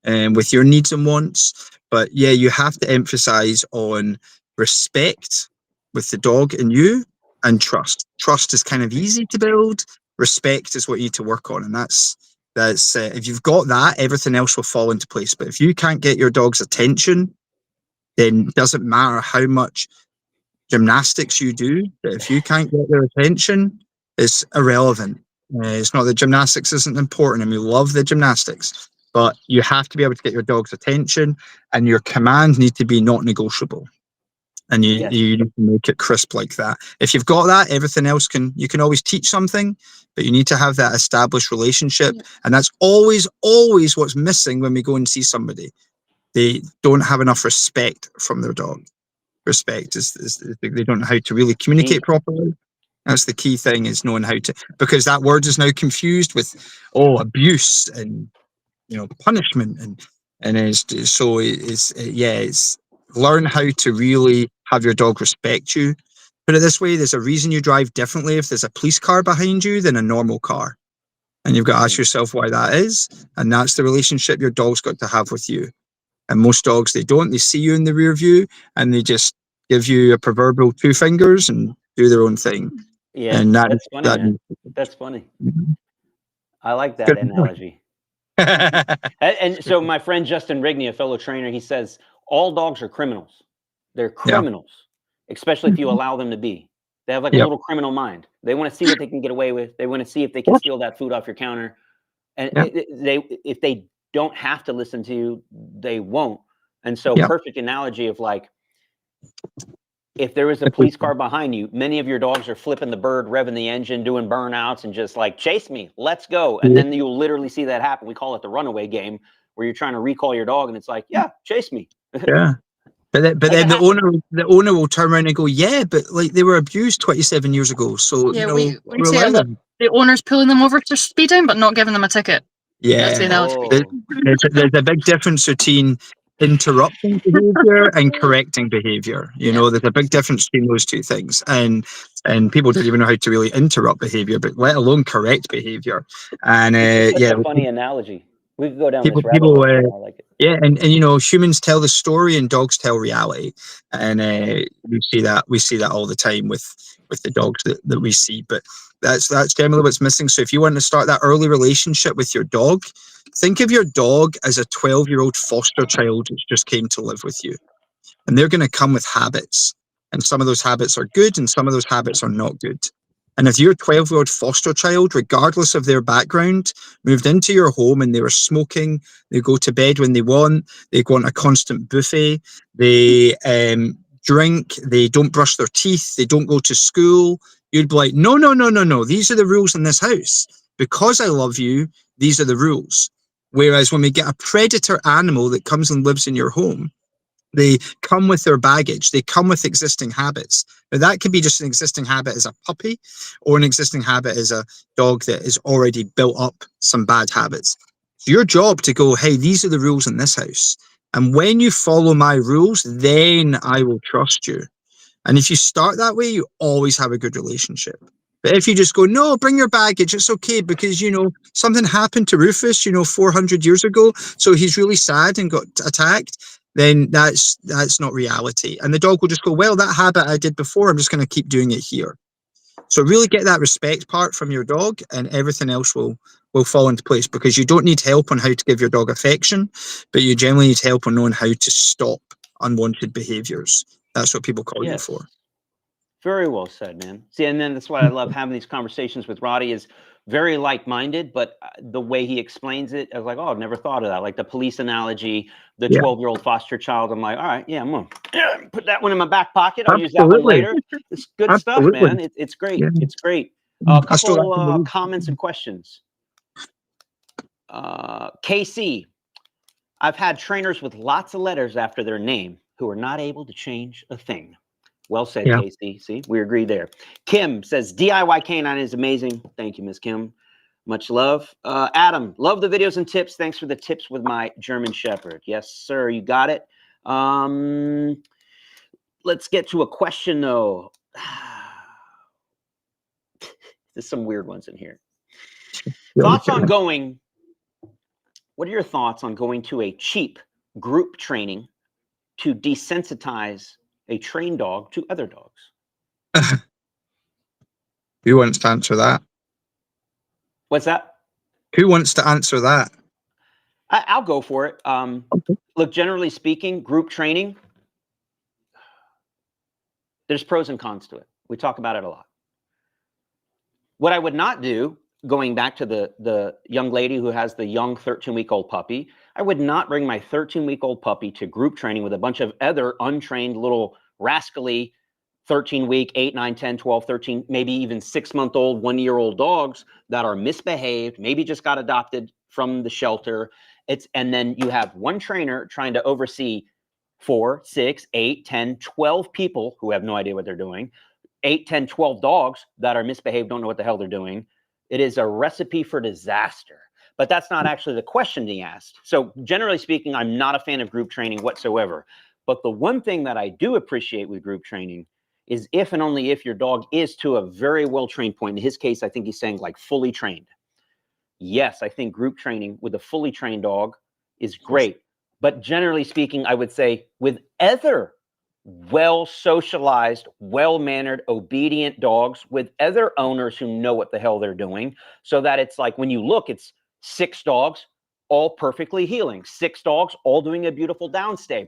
with your needs and wants. But yeah, you have to emphasize on respect with the dog and you, and trust. Trust is kind of easy to build. Respect is what you need to work on. And that's if you've got that, everything else will fall into place. But if you can't get your dog's attention, then it doesn't matter how much gymnastics you do. But if you can't get their attention, it's irrelevant. It's not that gymnastics isn't important, and we love the gymnastics, but you have to be able to get your dog's attention, and your commands need to be not negotiable. And Yes. you need to make it crisp like that. If you've got that, everything else you can always teach something, but you need to have that established relationship. And that's always what's missing when we go and see somebody. They don't have enough respect from their dog. Respect is they don't know how to really communicate properly. That's the key thing, is knowing how to, because that word is now confused with abuse and punishment, and it's learn how to really have your dog respect you. Put it this way, there's a reason you drive differently if there's a police car behind you than a normal car, and you've got to ask yourself why that is, and that's the relationship your dog's got to have with you. And most dogs, they see you in the rear view and they just give you a proverbial 2 fingers and do their own thing. Yeah, And that's funny, man. That's funny. I like that analogy. And so my friend Justin Rigney, a fellow trainer, he says all dogs are criminals. They're criminals, especially if you allow them to be. They have like a little criminal mind. They want to see what they can get away with. They want to see if they can steal that food off your counter. And if they don't have to listen to you, they won't. And so perfect analogy of like, if there is a police car behind you, many of your dogs are flipping the bird, revving the engine, doing burnouts, and just like, chase me, let's go. And then you'll literally see that happen. We call it the runaway game, where you're trying to recall your dog, and it's like, yeah, chase me. Yeah. But then the owner will turn around and go, yeah, but like they were abused 27 years ago. So, we say the owner's pulling them over to speeding, but not giving them a ticket. Yeah. There's a big difference between interrupting behavior and correcting behavior. There's a big difference between those two things. And people don't even know how to really interrupt behavior, but let alone correct behavior. And it's a funny analogy. We could go down this rabbit hole. I like it. Yeah, and humans tell the story and dogs tell reality, and we see that all the time with the dogs that we see. But that's generally what's missing. So if you want to start that early relationship with your dog, think of your dog as a 12-year-old foster child who's just came to live with you, and they're going to come with habits, and some of those habits are good, and some of those habits are not good. And if your 12-year-old foster child, regardless of their background, moved into your home and they were smoking, they go to bed when they want, they go on a constant buffet, they drink, they don't brush their teeth, they don't go to school, you'd be like, no, these are the rules in this house. Because I love you, these are the rules. Whereas when we get a predator animal that comes and lives in your home, they come with their baggage. They come with existing habits. Now, that could be just an existing habit as a puppy, or an existing habit as a dog that has already built up some bad habits. It's your job to go, hey, these are the rules in this house. And when you follow my rules, then I will trust you. And if you start that way, you always have a good relationship. But if you just go, no, bring your baggage, it's okay, because, something happened to Rufus, 400 years ago, so he's really sad and got attacked, then that's not reality. And the dog will just go, well, that habit I did before, I'm just going to keep doing it here. So really get that respect part from your dog, and everything else will fall into place, because you don't need help on how to give your dog affection, but you generally need help on knowing how to stop unwanted behaviors. That's what people call you for. Very well said, man. See, and then that's why I love having these conversations with Roddy, is very like-minded, but the way he explains it, I was like, oh, I've never thought of that. Like the police analogy, the 12-year-old foster child. I'm like, all right, yeah, I'm going to put that one in my back pocket. I'll use that one later. It's good stuff, man. It's great. Yeah. It's great. A couple comments and questions. KC, I've had trainers with lots of letters after their name who are not able to change a thing. Well said, Casey. See, we agree there. Kim says, DIY Canine is amazing. Thank you, Miss Kim. Much love. Adam, love the videos and tips. Thanks for the tips with my German Shepherd. Yes, sir. You got it. Let's get to a question, though. There's some weird ones in here. Thoughts on going, what are your thoughts on going to a cheap group training to desensitize a trained dog to other dogs? Who wants to answer that? What's that? Who wants to answer that? I'll go for it. Look, generally speaking, group training, there's pros and cons to it. We talk about it a lot. What I would not do going back to the young lady who has the young 13-week-old puppy, I would not bring my 13-week-old puppy to group training with a bunch of other untrained little rascally 13-week, 8, 9, 10, 12, 13, maybe even 6-month-old, 1-year-old dogs that are misbehaved, maybe just got adopted from the shelter. And then you have one trainer trying to oversee 4, 6, 8, 10, 12 people who have no idea what they're doing, 8, 10, 12 dogs that are misbehaved, don't know what the hell they're doing. It is a recipe for disaster. But that's not actually the question he asked. So generally speaking, I'm not a fan of group training whatsoever. But the one thing that I do appreciate with group training is if and only if your dog is to a very well-trained point. In his case, I think he's saying like fully trained. Yes, I think group training with a fully trained dog is great. But generally speaking, I would say with other well-socialized, well-mannered, obedient dogs with other owners who know what the hell they're doing, so that it's like when you look, it's 6 dogs all perfectly healing, 6 dogs all doing a beautiful downstay.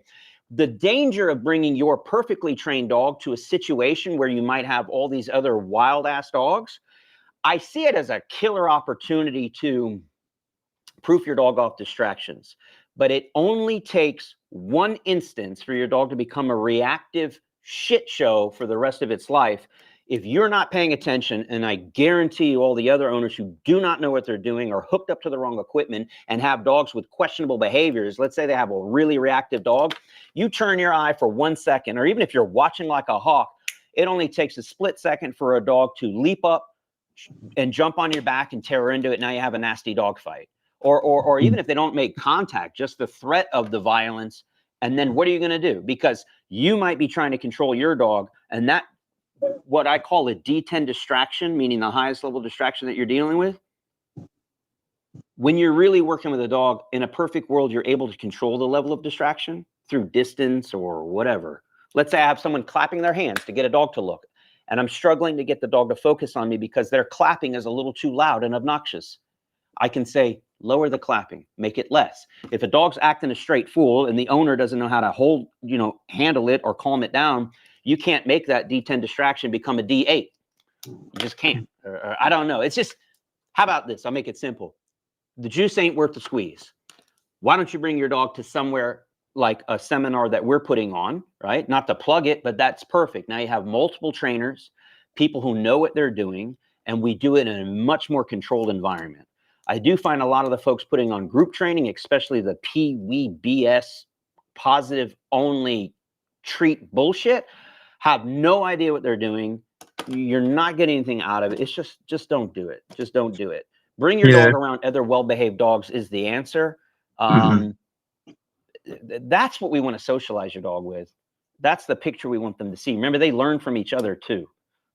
The danger of bringing your perfectly trained dog to a situation where you might have all these other wild-ass dogs, I see it as a killer opportunity to proof your dog off distractions. But it only takes one instance for your dog to become a reactive shit show for the rest of its life. If you're not paying attention, and I guarantee you all the other owners who do not know what they're doing are hooked up to the wrong equipment and have dogs with questionable behaviors, let's say they have a really reactive dog, you turn your eye for 1 second, or even if you're watching like a hawk, it only takes a split second for a dog to leap up and jump on your back and tear into it. Now you have a nasty dog fight. Or even if they don't make contact, just the threat of the violence. And then what are you going to do? Because you might be trying to control your dog, and that, what I call a D10 distraction, meaning the highest level distraction that you're dealing with. When you're really working with a dog, in a perfect world, you're able to control the level of distraction through distance or whatever. Let's say I have someone clapping their hands to get a dog to look, and I'm struggling to get the dog to focus on me because their clapping is a little too loud and obnoxious. I can say, lower the clapping, make it less. If a dog's acting a straight fool and the owner doesn't know how to handle it or calm it down, you can't make that D10 distraction become a D8. You just can't. Or I don't know. It's just, how about this? I'll make it simple. The juice ain't worth the squeeze. Why don't you bring your dog to somewhere like a seminar that we're putting on, right? Not to plug it, but that's perfect. Now you have multiple trainers, people who know what they're doing, and we do it in a much more controlled environment. I do find a lot of the folks putting on group training, especially the PWBS positive only treat bullshit, have no idea what they're doing. You're not getting anything out of it. It's just don't do it. Just don't do it. Bring your dog around other well-behaved dogs is the answer. That's what we want to socialize your dog with. That's the picture we want them to see. Remember, they learn from each other too.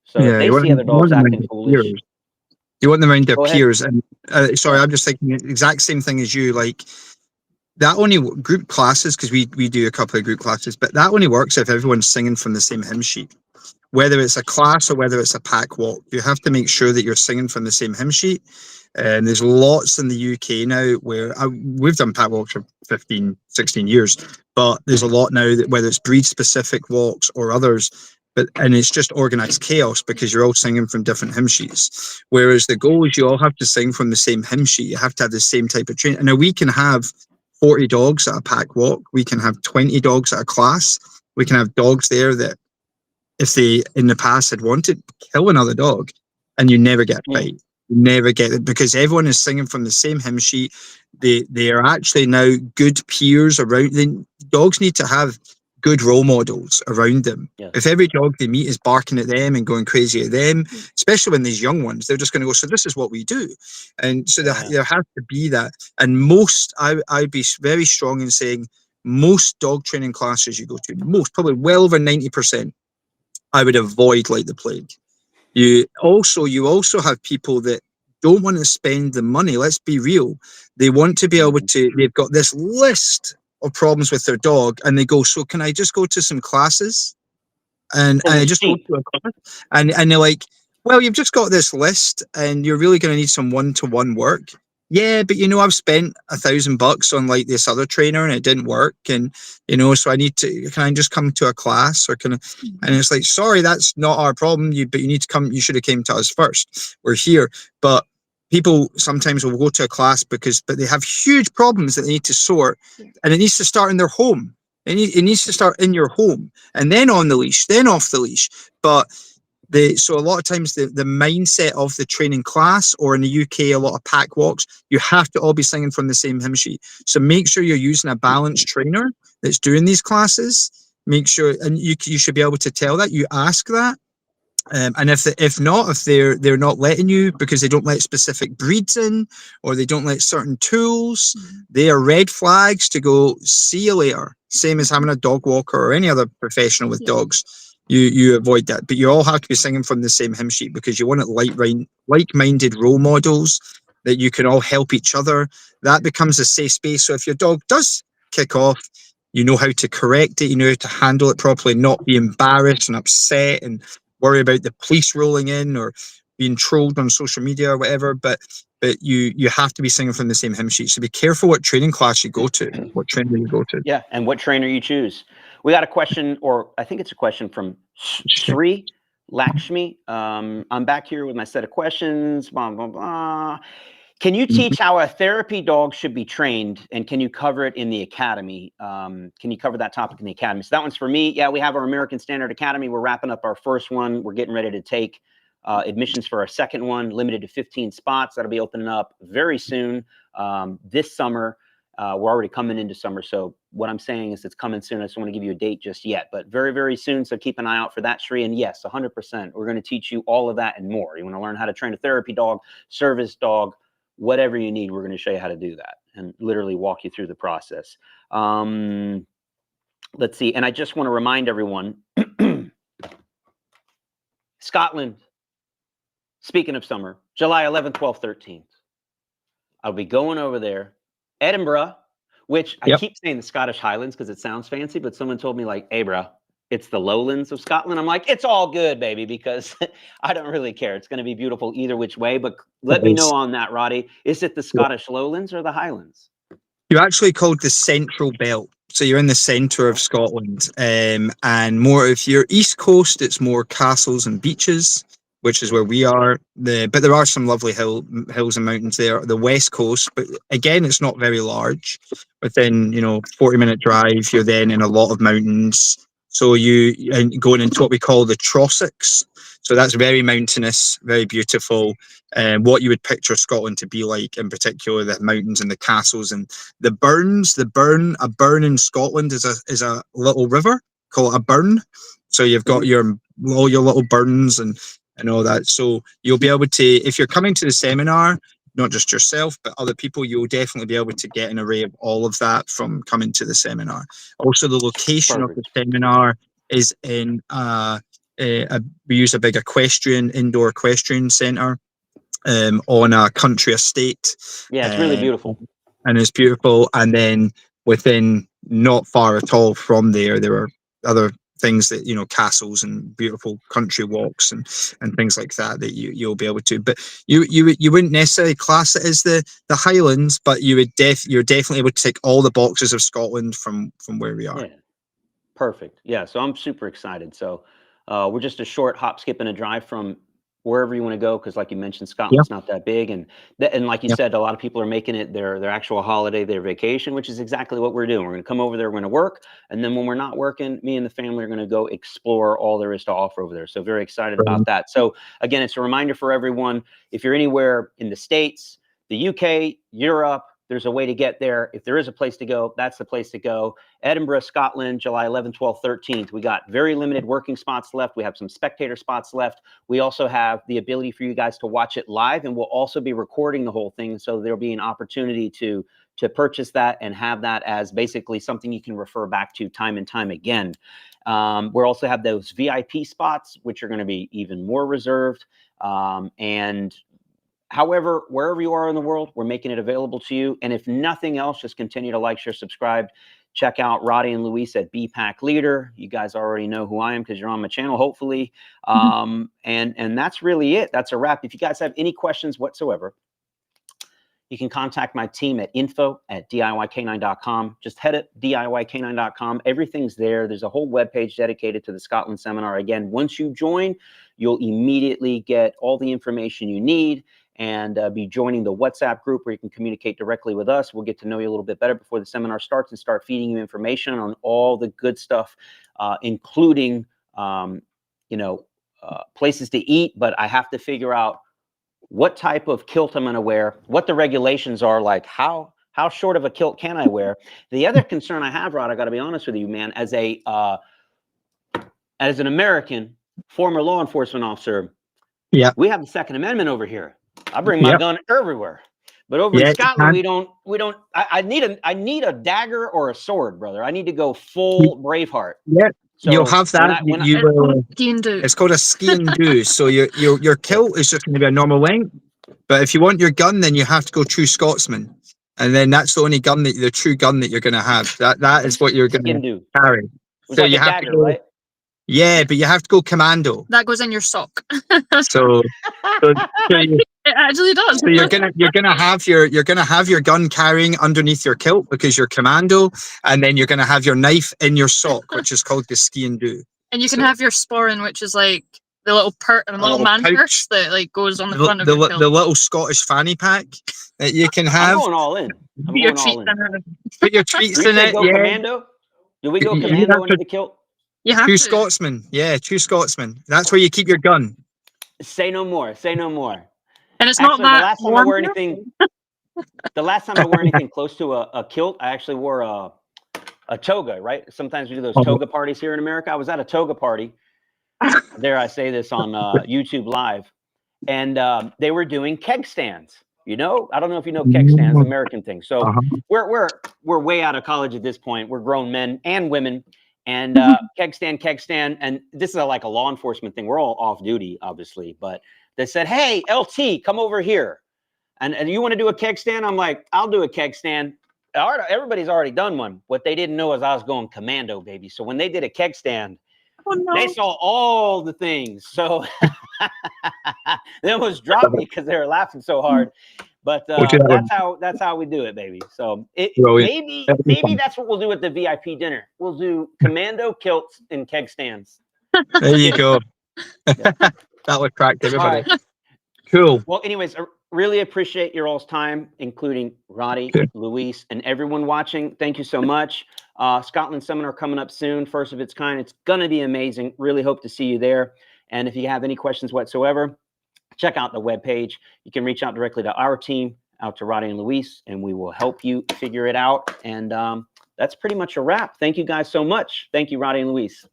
So if they see other dogs acting foolish, you want them around their peers. And sorry, I'm just thinking the exact same thing as you. Like, that only group classes, because we do a couple of group classes, but that only works if everyone's singing from the same hymn sheet. Whether it's a class or whether it's a pack walk, you have to make sure that you're singing from the same hymn sheet. And there's lots in the UK now where we've done pack walks for 15, 16 years, but there's a lot now that whether it's breed specific walks or others, and it's just organized chaos because you're all singing from different hymn sheets. Whereas the goal is you all have to sing from the same hymn sheet. You have to have the same type of training. And now we can have 40 dogs at a pack walk. We can have 20 dogs at a class. We can have dogs there that, if they in the past had wanted, kill another dog, and you never get a fight. You never get it because everyone is singing from the same hymn sheet. They are actually now good peers around them. Dogs need to have good role models around them. Yeah. If every dog they meet is barking at them and going crazy at them, especially when these young ones, they're just going to go, so this is what we do. And so there has to be that. And most, I'd be very strong in saying most dog training classes you go to, most, probably well over 90%, I would avoid like the plague. You also have people that don't want to spend the money. Let's be real. They want to be able to, they've got this list of problems with their dog and they go, so can I just go to some classes? And I just go to a class and they're like, well, you've just got this list and you're really going to need some one-to-one work. Yeah, but I've spent $1,000 on like this other trainer and it didn't work. And, so I need to, can I just come to a class or can I, and it's like, sorry, that's not our problem. But you need to come, you should have came to us first. We're here. But people sometimes will go to a class but they have huge problems that they need to sort, and it needs to start in their home. It needs to start in your home, and then on the leash, then off the leash. But so a lot of times the mindset of the training class, or in the UK, a lot of pack walks, you have to all be singing from the same hymn sheet. So make sure you're using a balanced trainer that's doing these classes. Make sure, and you should be able to tell that. You ask that. And if they're not letting you because they don't let specific breeds in, or they don't let certain tools, they are red flags to go, see you later. Same as having a dog walker or any other professional with dogs. You avoid that, but you all have to be singing from the same hymn sheet, because you want it like-minded role models that you can all help each other. That becomes a safe space. So if your dog does kick off, you know how to correct it, you know how to handle it properly, not be embarrassed and upset and worry about the police rolling in or being trolled on social media or whatever. But you have to be singing from the same hymn sheet. So be careful what training class you go to, what trainer you go to. Yeah, and what trainer you choose. We got a question, or I think it's a question from Sri Lakshmi. I'm back here with my set of questions. Blah blah blah. Can you teach how a therapy dog should be trained, and can you cover it in the academy? Can you cover that topic in the academy? So that one's for me. Yeah, we have our American Standard Academy. We're wrapping up our first one. We're getting ready to take admissions for our second one, limited to 15 spots. That'll be opening up very soon this summer. We're already coming into summer. So what I'm saying is it's coming soon. I just don't want to give you a date just yet, but very, very soon. So keep an eye out for that, Sri. And yes, 100%. We're going to teach you all of that and more. You want to learn how to train a therapy dog, service dog, whatever you need, we're going to show you how to do that and literally walk you through the process. Let's see. And I just want to remind everyone, Scotland, speaking of summer, July 11th, 12th, 13th, I'll be going over there. Edinburgh, which I keep saying the Scottish Highlands because it sounds fancy, but someone told me like, hey, bro, it's the lowlands of Scotland. I'm like, it's all good, baby, because I don't really care. It's going to be beautiful either which way. But let me know on that, Roddy. Is it the Scottish lowlands or the Highlands? You're actually called the Central Belt. So you're in the centre of Scotland. And more, if you're East Coast, it's more castles and beaches, which is where we are. But there are some lovely hills and mountains there. The West Coast, but again, it's not very large. Within 40-minute drive, you're then in a lot of mountains. So going into what we call the Trossachs. So that's very mountainous, very beautiful, and what you would picture Scotland to be like, in particular the mountains and the castles and the burns. A burn in Scotland is a little river, call it a burn. So you've got all your little burns and all that. So you'll be able to, if you're coming to the seminar, not just yourself, but other people, you'll definitely be able to get an array of all of that from coming to the seminar. Also, the location of the seminar is in we use a big indoor equestrian centre on a country estate. Yeah, it's really beautiful. And it's beautiful. And then within not far at all from there are other things that, castles and beautiful country walks and things like that you'll be able to. But you wouldn't necessarily class it as the Highlands, but you're definitely able to tick all the boxes of Scotland from where we are. Yeah. Perfect. Yeah. So I'm super excited. So we're just a short hop, skip, and a drive from wherever you want to go, because like you mentioned, Scotland's not that big, and like you said, a lot of people are making it their actual holiday, their vacation, which is exactly what we're doing. We're going to come over there, we're going to work, and then when we're not working, me and the family are going to go explore all there is to offer over there. So very excited about that. So again, it's a reminder for everyone, if you're anywhere in the States, the UK, Europe, there's a way to get there. If there is a place to go, that's the place to go. Edinburgh, Scotland, July 11th, 12th, 13th. We got very limited working spots left. We have some spectator spots left. We also have the ability for you guys to watch it live, and we'll also be recording the whole thing. So there'll be an opportunity to purchase that and have that as basically something you can refer back to time and time again. We'll also have those VIP spots, which are going to be even more reserved. However, wherever you are in the world, we're making it available to you. And if nothing else, just continue to like, share, subscribe. Check out Roddy and Luis at BPAC Leader. You guys already know who I am because you're on my channel, hopefully. And that's really it. That's a wrap. If you guys have any questions whatsoever, you can contact my team at info@DIYcanine.com. Just head at DIYcanine.com. Everything's there. There's a whole webpage dedicated to the Scotland seminar. Again, once you join, you'll immediately get all the information you need. and be joining the WhatsApp group where you can communicate directly with us. We'll get to know you a little bit better before the seminar starts and start feeding you information on all the good stuff, including, places to eat. But I have to figure out what type of kilt I'm going to wear, what the regulations are, like how short of a kilt can I wear. The other concern I have, Rod, I got to be honest with you, man, as an American former law enforcement officer, we have the Second Amendment over here. I bring my gun everywhere, but over in Scotland we don't. I need a dagger or a sword, brother. I need to go full Braveheart. So you'll have that. It's called a ski and do. So your kilt is just going to be a normal length, but if you want your gun, then you have to go true Scotsman, and then that's the only gun the true gun that you're going to have. That is what you're going to carry. It's so like you have dagger, to go, right? Yeah, but you have to go commando. That goes in your sock. so it actually does. So you're gonna have your gun carrying underneath your kilt because you're commando, and then you're gonna have your knife in your sock, which is called the ski and do. And you can have your sporran, which is like the little little man purse that like goes on the front of your kilt. The little Scottish fanny pack that you can have. I'm going all in. Put your treats in it. Commando? Do we go commando into the kilt? True Scotsman. Yeah, true Scotsman. That's where you keep your gun. Say no more. Say no more. And it's not that the last time I wore anything close to a kilt, I actually wore a toga, right? Sometimes we do those toga parties here in America. I was at a toga party. Dare I say this on YouTube Live. And they were doing keg stands. I don't know if you know keg stands, American thing. So we're way out of college at this point. We're grown men and women. And keg stand. And this is like a law enforcement thing. We're all off duty, obviously. But they said, hey, LT, come over here. And you want to do a keg stand? I'm like, I'll do a keg stand. Everybody's already done one. What they didn't know is I was going commando, baby. So when they did a keg stand, they saw all the things. So they almost dropped me because they were laughing so hard. But that's how we do it, baby. So maybe that's what we'll do at the VIP dinner. We'll do commando kilts and keg stands. There you go. That would crack everybody. Right. Cool. Well, anyways, I really appreciate your all's time, including Roddy, Luis, and everyone watching. Thank you so much. Scotland seminar coming up soon, first of its kind. It's going to be amazing. Really hope to see you there. And if you have any questions whatsoever, check out the webpage. You can reach out directly to our team, out to Roddy and Luis, and we will help you figure it out. And that's pretty much a wrap. Thank you guys so much. Thank you, Roddy and Luis.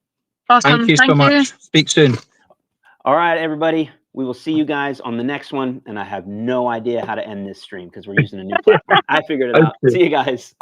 Awesome. Thank you so much. Speak soon. All right, everybody. We will see you guys on the next one. And I have no idea how to end this stream because we're using a new platform. I figured it out. See you guys.